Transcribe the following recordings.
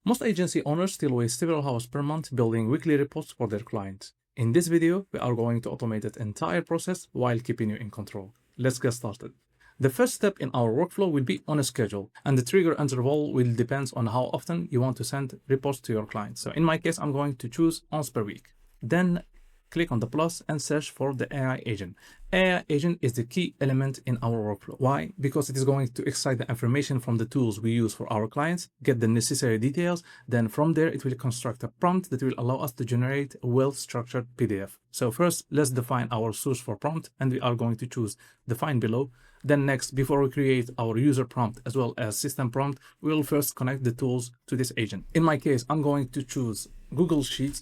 Most agency owners still waste several hours per month building weekly reports for their clients. In this video, we are going to automate that entire process while keeping you in control. Let's get started. The first step in our workflow will be on a schedule, and the trigger interval will depend on how often you want to send reports to your clients. So in my case, I'm going to choose once per week. Then click on the plus and search for the AI agent. AI agent is the key element in our workflow. Why? Because it is going to extract the information from the tools we use for our clients, get the necessary details, then from there it will construct a prompt that will allow us to generate a well-structured PDF. So first, let's define our source for prompt, and we are going to choose define below. Then next, before we create our user prompt as well as system prompt, we will first connect the tools to this agent. In my case, I'm going to choose Google Sheets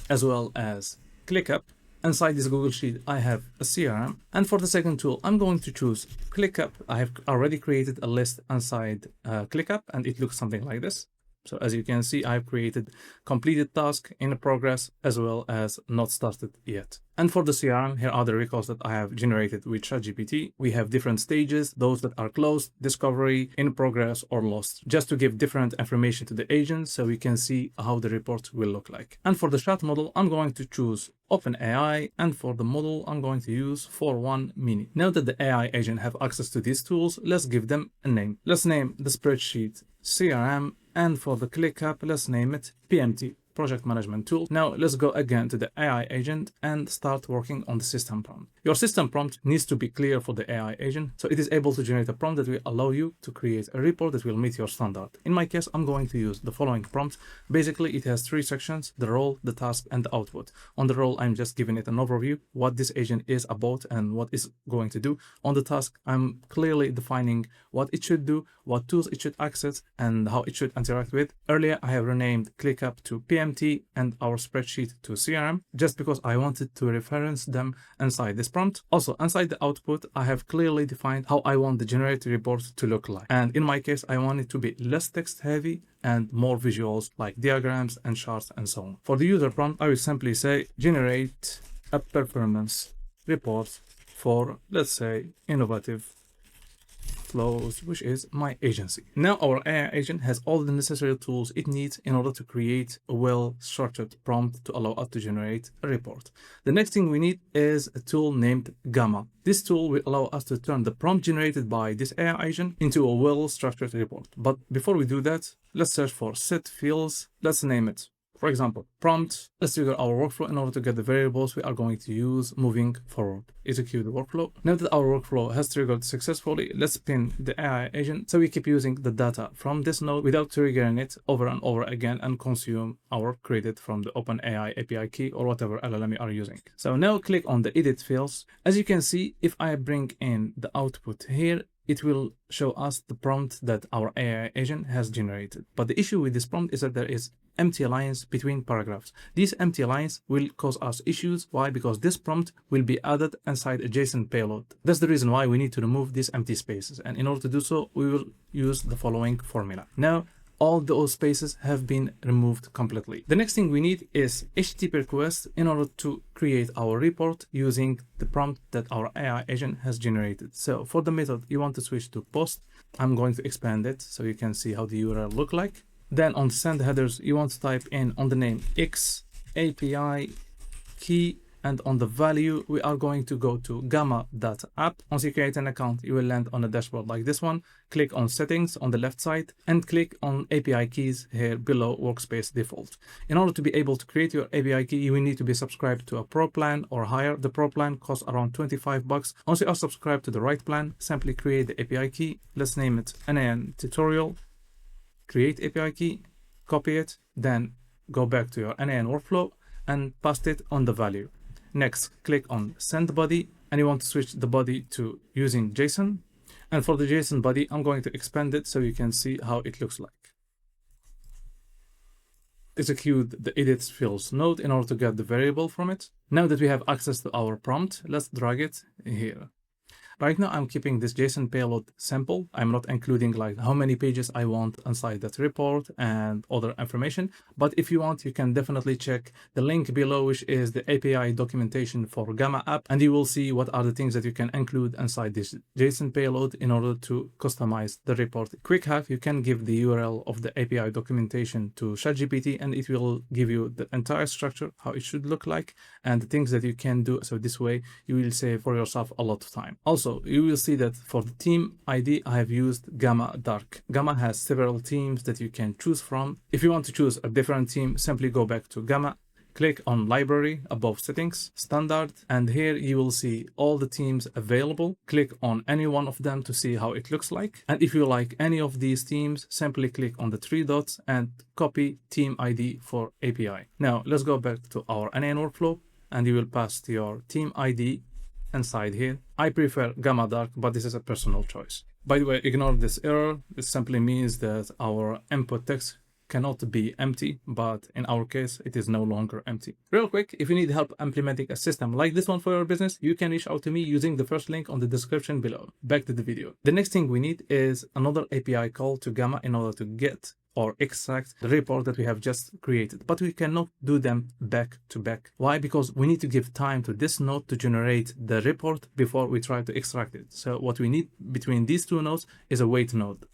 as well as ClickUp. Inside this Google Sheet, I have a CRM. And for the second tool, I'm going to choose ClickUp. I have already created a list inside ClickUp, and it looks something like this. So as you can see, I've created completed task, in progress, as well as not started yet. And for the CRM, here are the records that I have generated with ChatGPT. We have different stages, those that are closed, discovery, in progress, or lost, just to give different information to the agent so we can see how the report will look like. And for the chat model, I'm going to choose OpenAI, and for the model, I'm going to use 4.1 Mini. Now that the AI agent have access to these tools, let's give them a name. Let's name the spreadsheet CRM, and for the ClickUp, let's name it PMT, Project Management Tool. Now let's go again to the AI agent and start working on the system prompt. Your system prompt needs to be clear for the AI agent, so it is able to generate a prompt that will allow you to create a report that will meet your standard. In my case, I'm going to use the following prompt. Basically, it has three sections: the role, the task, and the output. On the role, I'm just giving it an overview, what this agent is about and what it's going to do. On the task, I'm clearly defining what it should do, what tools it should access, and how it should interact with. Earlier, I have renamed ClickUp to PMT and our spreadsheet to CRM, just because I wanted to reference them inside this prompt. Also, inside the output, I have clearly defined how I want the generated report to look like. And in my case, I want it to be less text heavy and more visuals like diagrams and charts and so on. For the user prompt, I will simply say generate a performance report for, let's say, innovative flows, which is my agency. Now our AI agent has all the necessary tools it needs in order to create a well-structured prompt to allow us to generate a report. The next thing we need is a tool named Gamma. This tool will allow us to turn the prompt generated by this AI agent into a well-structured report. But before we do that, let's search for set fields. Let's name it, for example, prompt. Let's trigger our workflow in order to get the variables we are going to use moving forward. Execute the workflow. Now that our workflow has triggered successfully, let's pin the AI agent so we keep using the data from this node without triggering it over and over again and consume our credit from the OpenAI API key or whatever LLM you are using. So now click on the edit fields. As you can see, if I bring in the output here, it will show us the prompt that our AI agent has generated. But the issue with this prompt is that there is empty lines between paragraphs. These empty lines will cause us issues. Why? Because this prompt will be added inside a JSON payload. That's the reason why we need to remove these empty spaces. And in order to do so, we will use the following formula. Now, all those spaces have been removed completely. The next thing we need is HTTP request in order to create our report using the prompt that our AI agent has generated. So for the method, you want to switch to post. I'm going to expand it so you can see how the URL look like. Then on send headers, you want to type in on the name X API key, and on the value, we are going to go to gamma.app. Once you create an account, you will land on a dashboard like this one. Click on settings on the left side and click on API keys here below workspace default. In order to be able to create your API key, you will need to be subscribed to a pro plan or higher. The pro plan costs around $25. Once you are subscribed to the right plan, simply create the API key. Let's name it NAN tutorial. Create API key, copy it, then go back to your NAN workflow and paste it on the value. Next, click on send body, and you want to switch the body to using JSON. And for the JSON body, I'm going to expand it so you can see how it looks like. Execute the edit fields node in order to get the variable from it. Now that we have access to our prompt, let's drag it here. Right now, I'm keeping this JSON payload simple. I'm not including like how many pages I want inside that report and other information. But if you want, you can definitely check the link below, which is the API documentation for Gamma app. And you will see what are the things that you can include inside this JSON payload in order to customize the report. Quick hack, you can give the URL of the API documentation to ChatGPT and it will give you the entire structure, how it should look like, and the things that you can do. So this way you will save for yourself a lot of time. Also, you will see that for the team ID, I have used Gamma Dark. Gamma has several teams that you can choose from. If you want to choose a different team, simply go back to Gamma, click on Library above Settings, Standard, and here you will see all the teams available. Click on any one of them to see how it looks like. And if you like any of these teams, simply click on the 3 dots and copy team ID for API. Now, let's go back to our NAN workflow and you will pass your team ID inside here. I prefer Gamma Dark, but this is a personal choice. By the way, ignore this error. This simply means that our input text cannot be empty, but in our case, it is no longer empty. Real quick, if you need help implementing a system like this one for your business, you can reach out to me using the first link on the description below. Back to the video. The next thing we need is another API call to Gamma in order to get or extract the report that we have just created, but we cannot do them back to back. Why? Because we need to give time to this node to generate the report before we try to extract it. So what we need between these two nodes is a wait node.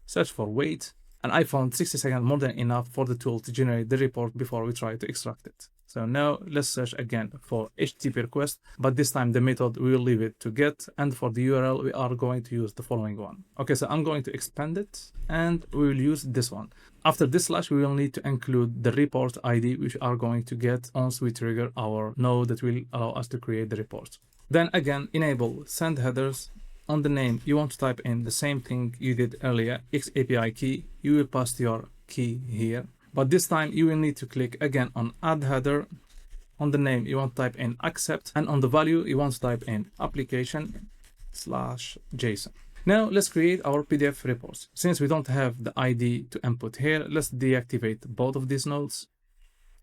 Search for wait, and I found 60 seconds more than enough for the tool to generate the report before we try to extract it. So now let's search again for HTTP request, but this time the method we will leave it to get, and for the URL we are going to use the following one. Okay, so I'm going to expand it and we will use this one. After this slash, we will need to include the report ID, which are going to get once we trigger our node that will allow us to create the report. Then again, enable send headers. On the name, you want to type in the same thing you did earlier, XAPI key. You will paste your key here. But this time you will need to click again on add header. On the name, you want to type in accept, and on the value, you want to type in application/JSON. Now let's create our PDF reports. Since we don't have the ID to input here, let's deactivate both of these nodes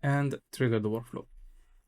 and trigger the workflow.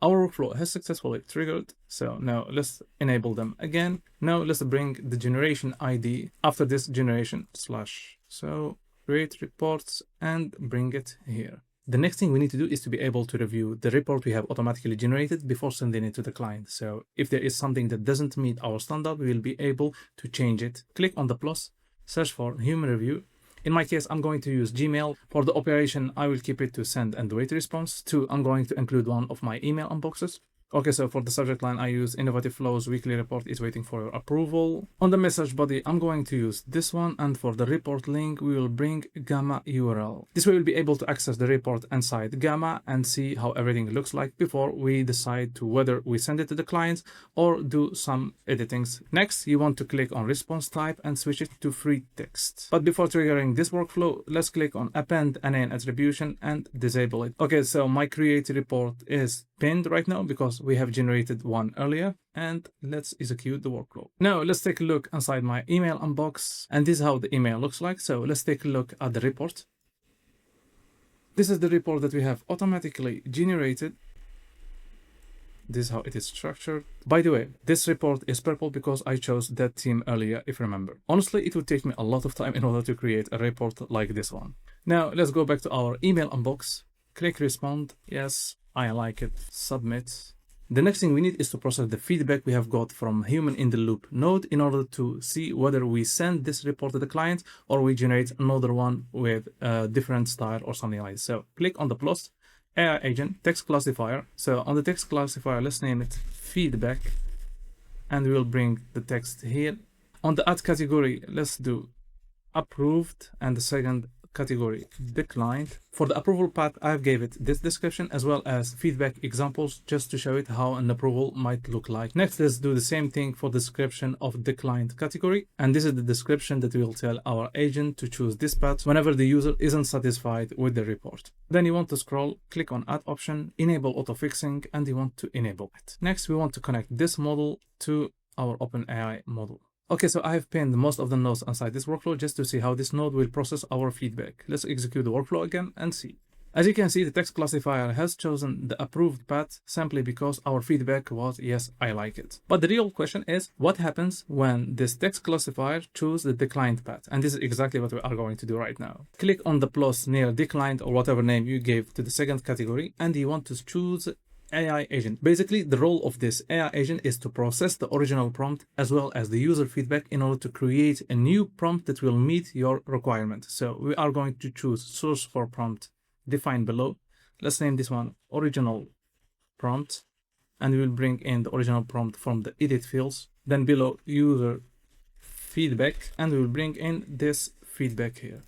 Our workflow has successfully triggered. So now let's enable them again. Now let's bring the generation ID after this generation slash. So create reports and bring it here. The next thing we need to do is to be able to review the report we have automatically generated before sending it to the client. So if there is something that doesn't meet our standard, we will be able to change it. Click on the plus, search for human review. In my case, I'm going to use Gmail. For the operation, I will keep it to send and wait response. 2, I'm going to include one of my email inboxes. Okay, so for the subject line, I use Innovative Flows weekly report is waiting for your approval. On the message body, I'm going to use this one. And for the report link, we will bring Gamma URL. This way we'll be able to access the report inside Gamma and see how everything looks like before we decide to whether we send it to the clients or do some editings. Next, you want to click on response type and switch it to free text. But before triggering this workflow, let's click on append NaN attribution and disable it. Okay, so my create report is pinned right now because we have generated one earlier, and let's execute the workflow. Now let's take a look inside my email inbox, and this is how the email looks like. So let's take a look at the report. This is the report that we have automatically generated. This is how it is structured. By the way, this report is purple because I chose that theme earlier, if you remember. Honestly, it would take me a lot of time in order to create a report like this one. Now let's go back to our email inbox. Click respond. Yes, I like it. Submit. The next thing we need is to process the feedback we have got from human in the loop node in order to see whether we send this report to the client or we generate another one with a different style or something like this. So click on the plus, AI agent, text classifier. So on the text classifier, let's name it feedback, and we will bring the text here. On the add category, let's do approved, and the second category declined. For the approval path, I've gave it this description as well as feedback examples just to show it how an approval might look like. Next, let's do the same thing for the description of declined category, and this is the description that will tell our agent to choose this path whenever the user isn't satisfied with the report. Then you want to scroll, click on add option, enable auto-fixing, and you want to enable it. Next, we want to connect this model to our OpenAI model. Okay, so I have pinned most of the nodes inside this workflow just to see how this node will process our feedback. Let's execute the workflow again and see. As you can see, the text classifier has chosen the approved path simply because our feedback was, yes, I like it. But the real question is, what happens when this text classifier chooses the declined path? And this is exactly what we are going to do right now. Click on the plus near declined or whatever name you gave to the second category, and you want to choose AI agent. Basically, the role of this AI agent is to process the original prompt as well as the user feedback in order to create a new prompt that will meet your requirement. So we are going to choose source for prompt defined below. Let's name this one original prompt, and we will bring in the original prompt from the edit fields. Then below user feedback, and we will bring in this feedback here.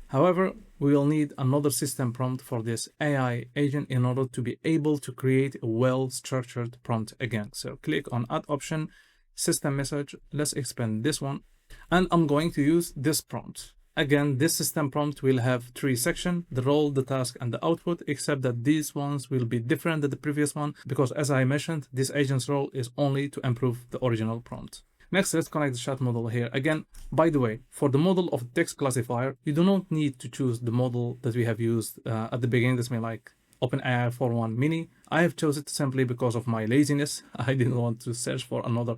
However, we will need another system prompt for this AI agent in order to be able to create a well-structured prompt again. So click on add option, system message. Let's expand this one, and I'm going to use this prompt. Again, this system prompt will have 3 sections, the role, the task, and the output, except that these ones will be different than the previous one because, as I mentioned, this agent's role is only to improve the original prompt. Next, let's connect the chat model here. Again, by the way, for the model of the text classifier, you do not need to choose the model that we have used at the beginning. This may like OpenAI 4.1 Mini. I have chosen it simply because of my laziness. I didn't want to search for another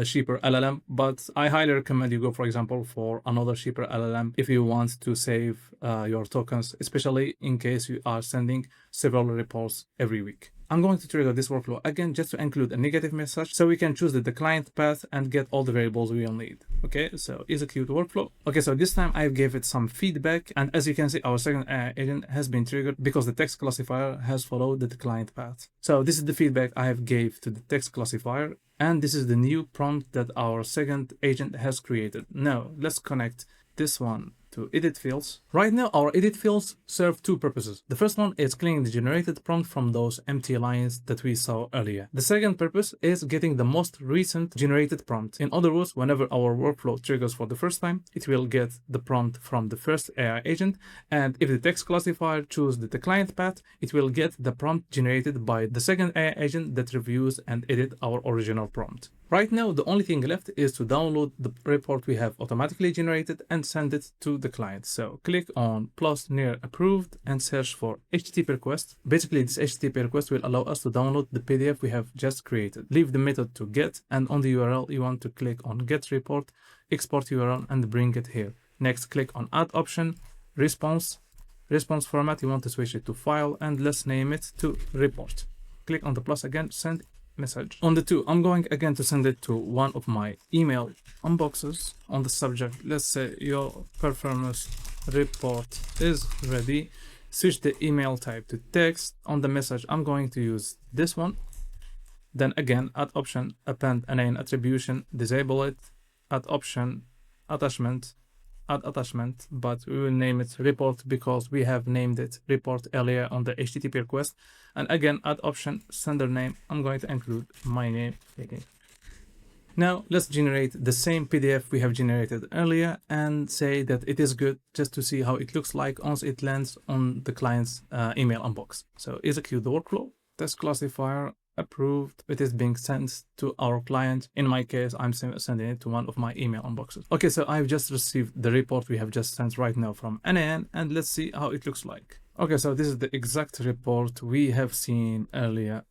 cheaper LLM, but I highly recommend you go, for example, for another cheaper LLM if you want to save your tokens, especially in case you are sending several reports every week. I'm going to trigger this workflow again just to include a negative message so we can choose the declined path and get all the variables we will need. Okay, so execute workflow. Okay, so this time I gave it some feedback, and as you can see, our second agent has been triggered because the text classifier has followed the declined path. So this is the feedback I have gave to the text classifier, and this is the new prompt that our second agent has created. Now let's connect this one to edit fields. Right now, our edit fields serve 2 purposes. The first one is cleaning the generated prompt from those empty lines that we saw earlier. The second purpose is getting the most recent generated prompt. In other words, whenever our workflow triggers for the first time, it will get the prompt from the first AI agent, and if the text classifier chooses the declined path, it will get the prompt generated by the second AI agent that reviews and edit our original prompt. Right now, the only thing left is to download the report we have automatically generated and send it to the client. So click on plus near approved and search for HTTP request. Basically, this HTTP request will allow us to download the PDF we have just created. Leave the method to get, and on the URL, you want to click on get report, export URL, and bring it here. Next, click on add option, response format, you want to switch it to file, and let's name it to report. Click on the plus again, send message. On the 2, I'm going again to send it to one of my email inboxes. On the subject, let's say your performance report is ready. Switch the email type to text. On the message, I'm going to use this one. Then again, add option, append an attribution, disable it, add option, attachment, add attachment, but we will name it report because we have named it report earlier on the HTTP request. And again, add option, sender name. I'm going to include my name. Okay. Now let's generate the same PDF we have generated earlier and say that it is good, just to see how it looks like once it lands on the client's email inbox. So execute the workflow, test classifier, approved. It is being sent to our client. In my case, I'm sending it to one of my email inboxes. Okay, so I've just received the report we have just sent right now from NAN, and let's see how it looks like. Okay, so this is the exact report we have seen earlier.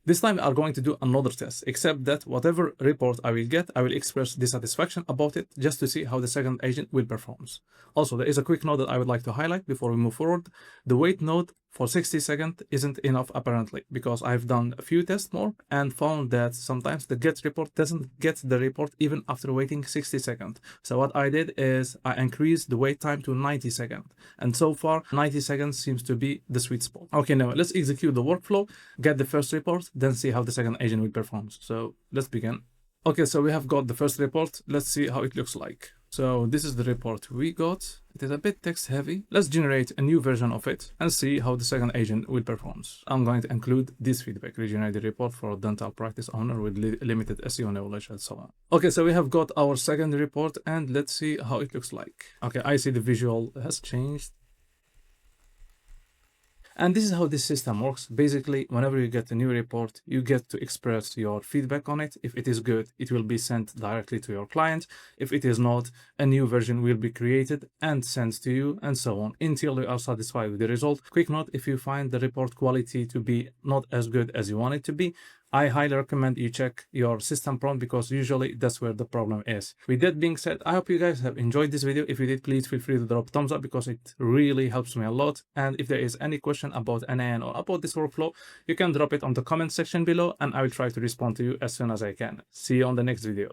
This time we are going to do another test, except that whatever report I will get, I will express dissatisfaction about it just to see how the second agent will perform. Also, there is a quick note that I would like to highlight before we move forward. The wait node for 60 seconds isn't enough apparently, because I've done a few tests more and found that sometimes the get report doesn't get the report even after waiting 60 seconds. So what I did is I increased the wait time to 90 seconds. And so far, 90 seconds seems to be the sweet spot. Okay, now let's execute the workflow, get the first report, then see how the second agent will perform. So let's begin. Okay, so we have got the first report. Let's see how it looks like. So this is the report we got. It is a bit text heavy. Let's generate a new version of it and see how the second agent will perform. I'm going to include this feedback, regenerate the report for a dental practice owner with limited SEO knowledge and so on. Okay, so we have got our second report and let's see how it looks like. Okay, I see the visual has changed. And this is how this system works. Basically, whenever you get a new report, you get to express your feedback on it. If it is good, it will be sent directly to your client. If it is not, a new version will be created and sent to you, and so on, until you are satisfied with the result. Quick note, if you find the report quality to be not as good as you want it to be, I highly recommend you check your system prompt, because usually that's where the problem is. With that being said, I hope you guys have enjoyed this video. If you did, please feel free to drop a thumbs up, because it really helps me a lot. And if there is any question about NAN or about this workflow, you can drop it on the comment section below, and I will try to respond to you as soon as I can. See you on the next video.